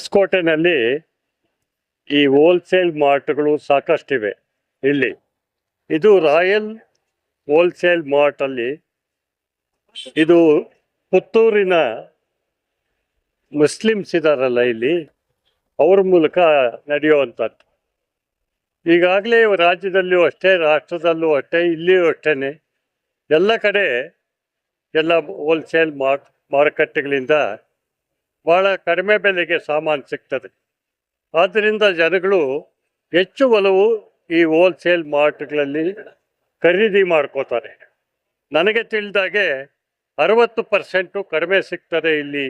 ಹೊಸಕೋಟೆನಲ್ಲಿ ಈ ಹೋಲ್ಸೇಲ್ ಮಾರ್ಟ್ಗಳು ಸಾಕಷ್ಟಿವೆ. ಇಲ್ಲಿ ಇದು ರಾಯಲ್ ಹೋಲ್ಸೇಲ್ ಮಾರ್ಟ್ ಅಲ್ಲಿ ಇದು ಪುತ್ತೂರಿನ ಮುಸ್ಲಿಮ್ಸ್ ಇದಾರಲ್ಲ ಇಲ್ಲಿ ಅವ್ರ ಮೂಲಕ ನಡೆಯುವಂಥದ್ದು. ಈಗಾಗಲೇ ರಾಜ್ಯದಲ್ಲೂ ಅಷ್ಟೇ, ರಾಷ್ಟ್ರದಲ್ಲೂ ಅಷ್ಟೇ, ಇಲ್ಲಿಯೂ ಅಷ್ಟೇ ಎಲ್ಲ ಕಡೆ ಎಲ್ಲ ಹೋಲ್ಸೇಲ್ ಮಾರುಕಟ್ಟೆಗಳಿಂದ ಭಾಳ ಕಡಿಮೆ ಬೆಲೆಗೆ ಸಾಮಾನು ಸಿಗ್ತದೆ. ಆದ್ದರಿಂದ ಜನಗಳು ಹೆಚ್ಚು ಒಲವು ಈ ಹೋಲ್ಸೇಲ್ ಮಾರ್ಟ್ಗಳಲ್ಲಿ ಖರೀದಿ ಮಾಡ್ಕೋತಾರೆ. ನನಗೆ ತಿಳಿದಾಗೆ 60% ಕಡಿಮೆ ಸಿಗ್ತದೆ ಇಲ್ಲಿ.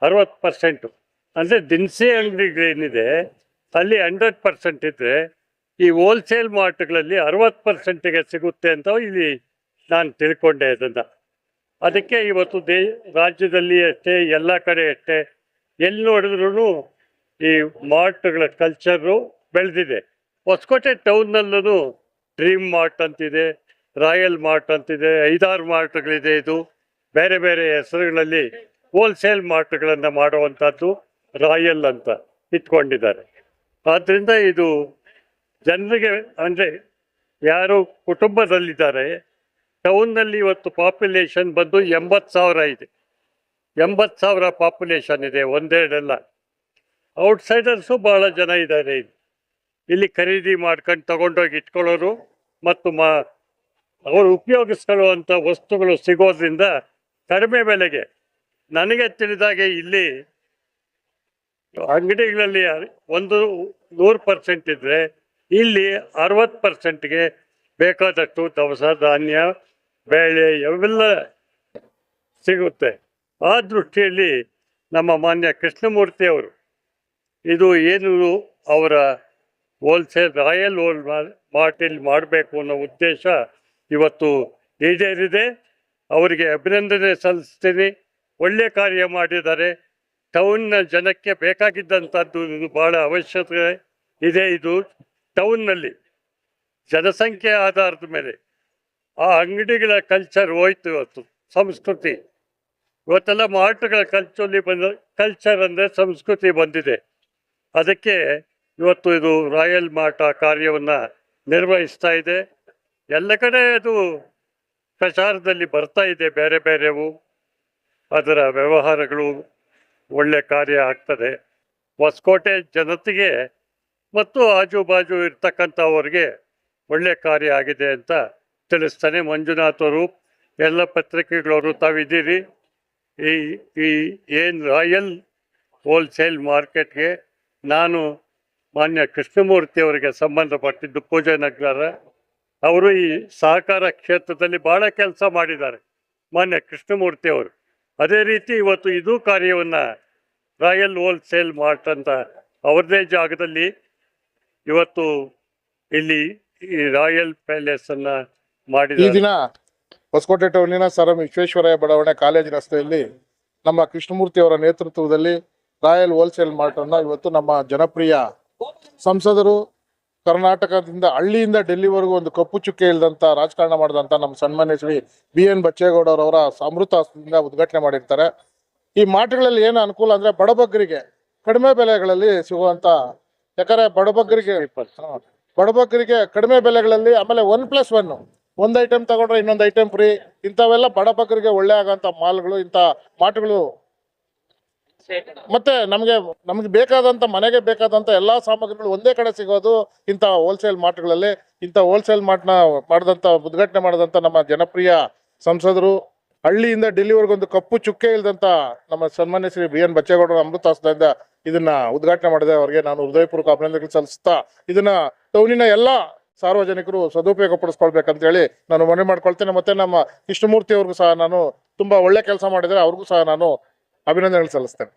60% ಅಂದರೆ ದಿನಸಿ ಅಂಗಡಿಗಳೇನಿದೆ ಅಲ್ಲಿ 100% ಇದ್ದರೆ ಈ ಹೋಲ್ಸೇಲ್ ಮಾರ್ಟ್ಗಳಲ್ಲಿ 60%ಗೆ ಸಿಗುತ್ತೆ ಅಂತ ಇಲ್ಲಿ ನಾನು ತಿಳ್ಕೊಂಡೆ ಅದನ್ನು. ಅದಕ್ಕೆ ಇವತ್ತು ರಾಜ್ಯದಲ್ಲಿ ಅಷ್ಟೇ, ಎಲ್ಲ ಕಡೆ ಅಷ್ಟೇ, ಎಲ್ಲಿ ನೋಡಿದ್ರೂ ಈ ಮಾರ್ಟ್ಗಳ ಕಲ್ಚರು ಬೆಳೆದಿದೆ. ಹೊಸಕೋಟೆ ಟೌನ್ನಲ್ಲೂ ಡ್ರೀಮ್ ಮಾರ್ಟ್ ಅಂತಿದೆ, ರಾಯಲ್ ಮಾರ್ಟ್ ಅಂತಿದೆ, 5-6 ಮಾರ್ಟ್ಗಳಿದೆ. ಇದು ಬೇರೆ ಬೇರೆ ಹೆಸರುಗಳಲ್ಲಿ ಹೋಲ್ಸೇಲ್ ಮಾರ್ಟ್ಗಳನ್ನು ಮಾಡುವಂಥದ್ದು ರಾಯಲ್ ಅಂತ ಇಟ್ಕೊಂಡಿದ್ದಾರೆ. ಆದ್ದರಿಂದ ಇದು ಜನರಿಗೆ, ಅಂದರೆ ಯಾರು ಕುಟುಂಬದಲ್ಲಿದ್ದಾರೆ, ಟೌನ್ನಲ್ಲಿ ಇವತ್ತು ಪಾಪ್ಯುಲೇಷನ್ ಬಂದು 80,000 ಇದೆ. 80,000 ಪಾಪ್ಯುಲೇಷನ್ ಇದೆ, ಒಂದೆರಡಲ್ಲ. ಔಟ್ಸೈಡರ್ಸು ಭಾಳ ಜನ ಇದ್ದಾರೆ ಇಲ್ಲಿ ಖರೀದಿ ಮಾಡ್ಕೊಂಡು ತಗೊಂಡೋಗಿ ಇಟ್ಕೊಳ್ಳೋರು ಮತ್ತು ಅವರು ಉಪಯೋಗಿಸ್ಕೊಳ್ಳುವಂಥ ವಸ್ತುಗಳು ಸಿಗೋದ್ರಿಂದ ಕಡಿಮೆ ಬೆಲೆಗೆ. ನನಗೆ ತಿಳಿದಾಗೆ ಇಲ್ಲಿ ಅಂಗಡಿಗಳಲ್ಲಿ 100% ಇದ್ದರೆ ಇಲ್ಲಿ 60%ಗೆ ಬೇಕಾದಷ್ಟು ದವಸ ಧಾನ್ಯ, ಬೇಳೆ ಇವೆಲ್ಲ ಸಿಗುತ್ತೆ. ಆ ದೃಷ್ಟಿಯಲ್ಲಿ ನಮ್ಮ ಮಾನ್ಯ ಕೃಷ್ಣಮೂರ್ತಿ ಅವರು ಇದು ಏನು ಅವರ ಹೋಲ್ಸೇಲ್ ರಾಯಲ್ ಮಾರ್ಟಲ್ಲಿ ಮಾಡಬೇಕು ಅನ್ನೋ ಉದ್ದೇಶ ಇವತ್ತು ಈಡೇರಿದೆ. ಅವರಿಗೆ ಅಭಿನಂದನೆ ಸಲ್ಲಿಸ್ತೀನಿ. ಒಳ್ಳೆಯ ಕಾರ್ಯ ಮಾಡಿದ್ದಾರೆ. ಟೌನ್ನ ಜನಕ್ಕೆ ಬೇಕಾಗಿದ್ದಂಥದ್ದು ಇದು ಭಾಳ ಅವಶ್ಯಕತೆ ಇದೆ. ಇದು ಟೌನ್ನಲ್ಲಿ ಜನಸಂಖ್ಯೆ ಆಧಾರದ ಮೇಲೆ ಆ ಅಂಗಡಿಗಳ ಕಲ್ಚರ್ ಹೋಯ್ತು. ಇವತ್ತು ಸಂಸ್ಕೃತಿ, ಇವತ್ತೆಲ್ಲ ಮಾರ್ಟ್ಗಳ ಕಲ್ಚರ್ ಅಂದರೆ ಸಂಸ್ಕೃತಿ ಬಂದಿದೆ. ಅದಕ್ಕೆ ಇವತ್ತು ಇದು ರಾಯಲ್ ಮಾರ್ಟ್ ಆ ಕಾರ್ಯವನ್ನು ನಿರ್ವಹಿಸ್ತಾ ಇದೆ. ಎಲ್ಲ ಕಡೆ ಅದು ಪ್ರಚಾರದಲ್ಲಿ ಬರ್ತಾ ಇದೆ. ಬೇರೆ ಬೇರೆವು ಅದರ ವ್ಯವಹಾರಗಳು ಒಳ್ಳೆ ಕಾರ್ಯ ಆಗ್ತದೆ. ಹೊಸಕೋಟೆ ಜನತೆಗೆ ಮತ್ತು ಆಜುಬಾಜು ಇರ್ತಕ್ಕಂಥವ್ರಿಗೆ ಒಳ್ಳೆ ಕಾರ್ಯ ಆಗಿದೆ ಅಂತ ತಿಳಿಸ್ತಾನೆ. ಮಂಜುನಾಥ್ ಅವರು, ಎಲ್ಲ ಪತ್ರಿಕೆಗಳವರು ತಾವಿದ್ದೀರಿ. ಈ ಏನು ರಾಯಲ್ ಹೋಲ್ಸೇಲ್ ಮಾರ್ಕೆಟ್ಗೆ ನಾನು ಮಾನ್ಯ ಕೃಷ್ಣಮೂರ್ತಿ ಅವರಿಗೆ ಸಂಬಂಧಪಟ್ಟಿದ್ದು ಪೂಜೆ ನಗರ. ಅವರು ಈ ಸಹಕಾರ ಕ್ಷೇತ್ರದಲ್ಲಿ ಭಾಳ ಕೆಲಸ ಮಾಡಿದ್ದಾರೆ ಮಾನ್ಯ ಕೃಷ್ಣಮೂರ್ತಿ ಅವರು. ಅದೇ ರೀತಿ ಇವತ್ತು ಇದು ಕಾರ್ಯವನ್ನು ರಾಯಲ್ ಹೋಲ್ಸೇಲ್ ಮಾರ್ಟ್ ಅಂತ ಅವ್ರದ್ದೇ ಜಾಗದಲ್ಲಿ ಇವತ್ತು ಇಲ್ಲಿ ಈ ರಾಯಲ್ ಪ್ಯಾಲೇಸನ್ನು ಮಾಡಿದ್ದಾರೆ. ಈ ದಿನ ಹೊಸಕೋಟೆ ಟೌನಿನ ಸರ್ ವಿಶ್ವೇಶ್ವರಯ್ಯ ಬಡಾವಣೆ ಕಾಲೇಜ್ ರಸ್ತೆಯಲ್ಲಿ ನಮ್ಮ ಕೃಷ್ಣಮೂರ್ತಿ ಅವರ ನೇತೃತ್ವದಲ್ಲಿ ರಾಯಲ್ ಹೋಲ್ಸೇಲ್ ಮಾರ್ಟ್ ಅನ್ನ ಇವತ್ತು ನಮ್ಮ ಜನಪ್ರಿಯ ಸಂಸದರು, ಕರ್ನಾಟಕದಿಂದ ಹಳ್ಳಿಯಿಂದ ಡೆಲ್ಲಿವರೆಗೂ ಒಂದು ಕಪ್ಪು ಚುಕ್ಕೆ ಇಲ್ಲದಂತ ರಾಜಕಾರಣ ಮಾಡಿದಂತ ನಮ್ಮ ಸನ್ಮಾನ್ಯ ಶ್ರೀ BN ಬಚ್ಚೇಗೌಡರವರ ಅಮೃತ ಹಸ್ತದಿಂದ ಉದ್ಘಾಟನೆ ಮಾಡಿರ್ತಾರೆ. ಈ ಮಾರ್ಟ್ಗಳಲ್ಲಿ ಏನು ಅನುಕೂಲ ಅಂದ್ರೆ ಬಡಬಗ್ಗರಿಗೆ ಕಡಿಮೆ ಬೆಲೆಗಳಲ್ಲಿ ಸಿಗುವಂತ, ಯಾಕಂದ್ರೆ ಬಡಬಗ್ಗರಿಗೆ ಕಡಿಮೆ ಬೆಲೆಗಳಲ್ಲಿ, ಆಮೇಲೆ 1+1 ಒಂದು ಐಟಮ್ ತಗೊಂಡ್ರೆ ಇನ್ನೊಂದು ಐಟಮ್ ಫ್ರೀ, ಇಂಥವೆಲ್ಲ ಬಡಬಗ್ಗರಿಗೆ ಒಳ್ಳೆ ಆಗಂತ ಮಾಲ್ಗಳು, ಇಂಥ ಮಾರ್ಟ್ಗಳು. ಮತ್ತೆ ನಮಗೆ ಬೇಕಾದಂತ, ಮನೆಗೆ ಬೇಕಾದಂತ ಎಲ್ಲಾ ಸಾಮಗ್ರಿಗಳು ಒಂದೇ ಕಡೆ ಸಿಗೋದು ಇಂಥ ಹೋಲ್ಸೇಲ್ ಮಾರ್ಟ್ಗಳಲ್ಲಿ. ಇಂಥ ಹೋಲ್ಸೇಲ್ ಮಾರ್ಟ್ನ ಉದ್ಘಾಟನೆ ಮಾಡಿದಂತ ನಮ್ಮ ಜನಪ್ರಿಯ ಸಂಸದರು, ಹಳ್ಳಿಯಿಂದ ಡೆಲ್ಲಿವರೆಗೂ ಒಂದು ಕಪ್ಪು ಚುಕ್ಕೆ ಇಲ್ದಂತ ನಮ್ಮ ಸನ್ಮಾನ್ಯ ಶ್ರೀ BN ಬಚ್ಚೇಗೌಡರ ಅಮೃತ ಹಸ್ತದಿಂದ ಇದನ್ನ ಉದ್ಘಾಟನೆ ಮಾಡಿದೆ. ಅವರಿಗೆ ನಾನು ಹೃದಯಪೂರ್ವಕ ಅಭಿನಂದನೆಗಳು ಸಲ್ಲಿಸ್ತಾ ಇದನ್ನ ಟೌನಿನ ಎಲ್ಲಾ ಸಾರ್ವಜನಿಕರು ಸದುಪಯೋಗ ಪಡಿಸ್ಕೊಳ್ಬೇಕಂತ ಹೇಳಿ ನಾನು ಮನವಿ ಮಾಡ್ಕೊಳ್ತೇನೆ. ಮತ್ತೆ ನಮ್ಮ ಕೃಷ್ಣಮೂರ್ತಿ ಅವ್ರಿಗೂ ಸಹ ನಾನು ತುಂಬಾ ಒಳ್ಳೆ ಕೆಲಸ ಮಾಡಿದರೆ ಅವ್ರಿಗೂ ಸಹ ನಾನು ಅಭಿನಂದನೆಗಳು ಸಲ್ಲಿಸ್ತೇನೆ.